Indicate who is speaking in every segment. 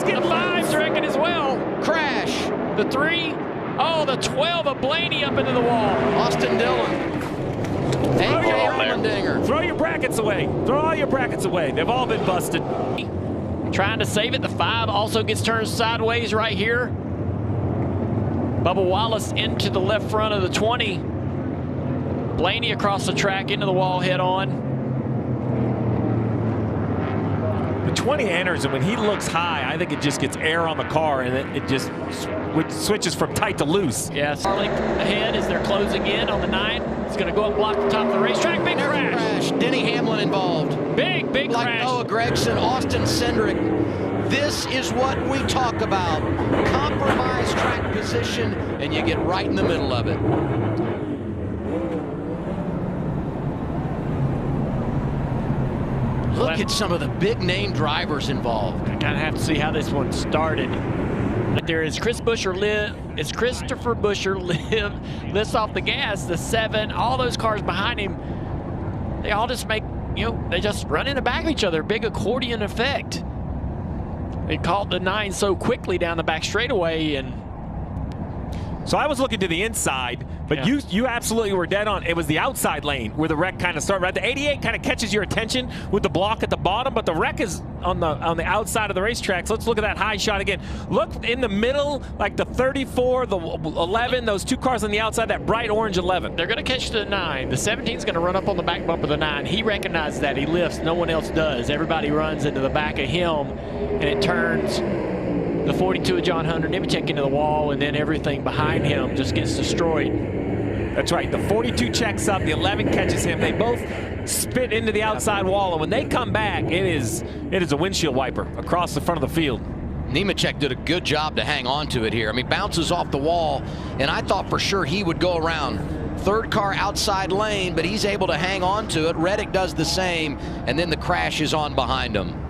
Speaker 1: getting
Speaker 2: the 5's wrecking as well.
Speaker 3: Crash.
Speaker 2: The 3. Oh, the 12 of Blaney up into the wall.
Speaker 3: Austin Dillon. A.J. Allmendinger.
Speaker 1: Throw your brackets away. Throw all your brackets away. They've all been busted.
Speaker 2: Trying to save it. The 5 also gets turned sideways right here. Bubba Wallace into the left front of the 20. Blaney across the track into the wall head on.
Speaker 1: The 20 enters, and when he looks high, I think it just gets air on the car, and it just switches from tight to loose.
Speaker 2: Yes. Starlink ahead as they're closing in on the 9. It's going to go up, block the top of the racetrack. Big crash.
Speaker 3: Denny Hamlin involved.
Speaker 2: Big
Speaker 3: Like
Speaker 2: crash.
Speaker 3: Noah Gragson, Austin Cindric. This is what we talk about. Compromise track position, and you get right in the middle of it. Look at some of the big name drivers involved.
Speaker 2: I kind of have to see how this one started. There is Christopher Buescher lifts off the gas, the 7, all those cars behind him, they all just make, they just run in the back of each other, big accordion effect. They caught the 9 so quickly down the back straightaway, and
Speaker 1: so I was looking to the inside, but
Speaker 2: yeah.
Speaker 1: you absolutely were dead on. It was the outside lane where the wreck kind of started. Right, the 88 kind of catches your attention with the block at the bottom, but the wreck is on the outside of the racetrack. So let's look at that high shot again. Look in the middle, like the 34, the 11, those 2 cars on the outside, that bright orange 11.
Speaker 2: They're going to catch the 9. The 17 is going to run up on the back bump of the 9. He recognizes that. He lifts. No one else does. Everybody runs into the back of him, and it turns the 42 of John Hunter Nemechek into the wall, and then everything behind him just gets destroyed.
Speaker 1: That's right. The 42 checks up. The 11 catches him. They both spit into the outside wall, and when they come back, it is a windshield wiper across the front of the field.
Speaker 3: Nemechek did a good job to hang on to it here. I mean, bounces off the wall, and I thought for sure he would go around. 3rd car outside lane, but he's able to hang on to it. Reddick does the same, and then the crash is on behind him.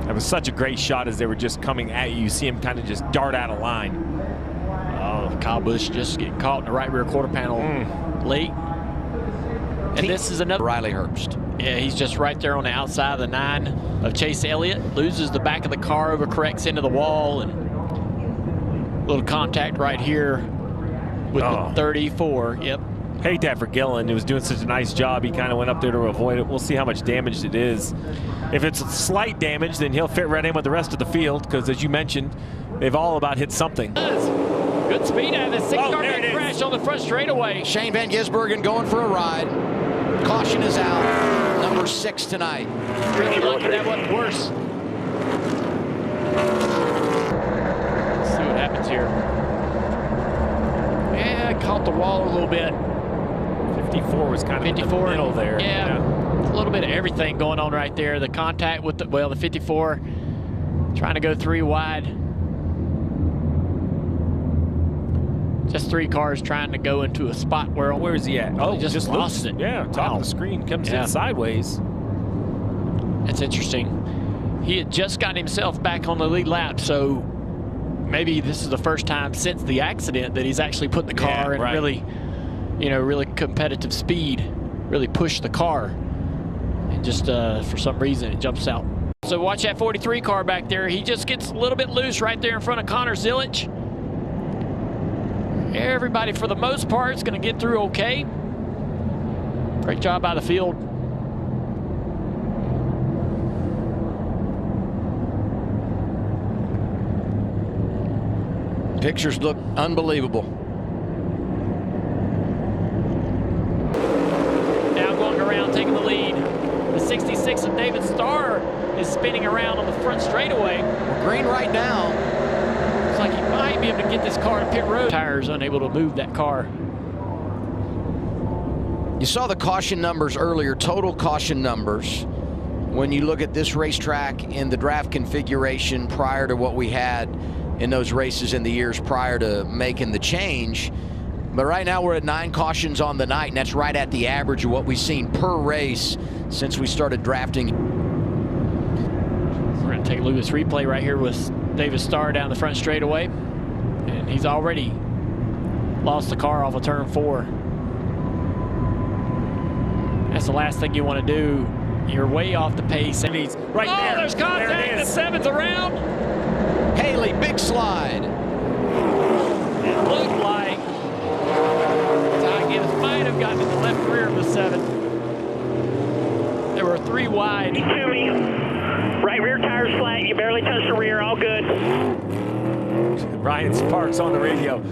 Speaker 1: That was such a great shot as they were just coming at you. You see him kind of just dart out of line.
Speaker 2: Oh, Kyle Busch just getting caught in the right rear quarter panel late. And this is another
Speaker 3: Riley Herbst.
Speaker 2: Yeah, he's just right there on the outside of the 9 of Chase Elliott. Loses the back of the car, overcorrects into the wall, and little contact right here with the 34. Yep.
Speaker 1: Hate that for Gillen. He was doing such a nice job. He kind of went up there to avoid it. We'll see how much damage it is. If it's slight damage, then he'll fit right in with the rest of the field, because as you mentioned, they've all about hit something.
Speaker 2: Good speed out of the 6-car big crash on the front straightaway.
Speaker 3: Shane Van Gisbergen going for a ride. Caution is out. Number 6 tonight.
Speaker 2: Really lucky that wasn't worse. Let's see what happens here. Yeah, caught the wall a little bit.
Speaker 1: 54 was kind of in the middle there.
Speaker 2: Yeah, a little bit of everything going on right there. The contact with the 54 trying to go 3 wide. Just 3 cars trying to go into a spot where
Speaker 1: is he at? Oh,
Speaker 2: he just lost it.
Speaker 1: Yeah, top of the screen comes in sideways.
Speaker 2: That's interesting. He had just gotten himself back on the lead lap, so maybe this is the first time since the accident that he's actually put the car in really, really competitive speed, really pushed the car, and just for some reason it jumps out. So watch that 43 car back there. He just gets a little bit loose right there in front of Connor Zilic. Everybody, for the most part, is going to get through okay. Great job by the field.
Speaker 3: Pictures look unbelievable.
Speaker 2: Now going around, taking the lead. The 66 of David Starr is spinning around on the front straightaway.
Speaker 3: Green right now.
Speaker 2: Looks like he might be able to get this car to pit road. Tires unable to move that car.
Speaker 3: You saw the caution numbers earlier, total caution numbers. When you look at this racetrack in the draft configuration prior to what we had in those races in the years prior to making the change. But right now we're at 9 cautions on the night, and that's right at the average of what we've seen per race since we started drafting.
Speaker 2: We're going to take a look at this replay right here with David Starr down the front straightaway. And he's already lost the car off of turn 4. That's the last thing you want to do. You're way off the pace. And he's
Speaker 1: right there.
Speaker 2: There's contact. The 7's around.
Speaker 3: slide.
Speaker 2: It looked like Ty Gibbs might have gotten in the left rear of the 7. There were 3 wide.
Speaker 4: To me. Right rear tire's flat. You barely touched the rear. All good.
Speaker 1: Ryan Sparks on the radio.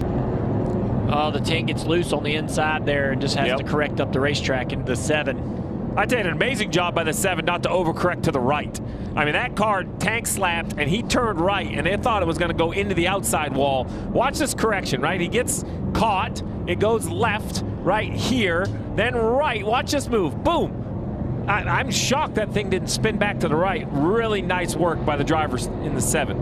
Speaker 2: Oh, the 10 gets loose on the inside there and just has to correct up the racetrack into the 7.
Speaker 1: I did an amazing job by the 7 not to overcorrect to the right. I mean, that car tank slapped, and he turned right, and they thought it was going to go into the outside wall. Watch this correction, right? He gets caught. It goes left right here, then right. Watch this move. Boom. I'm shocked that thing didn't spin back to the right. Really nice work by the drivers in the 7.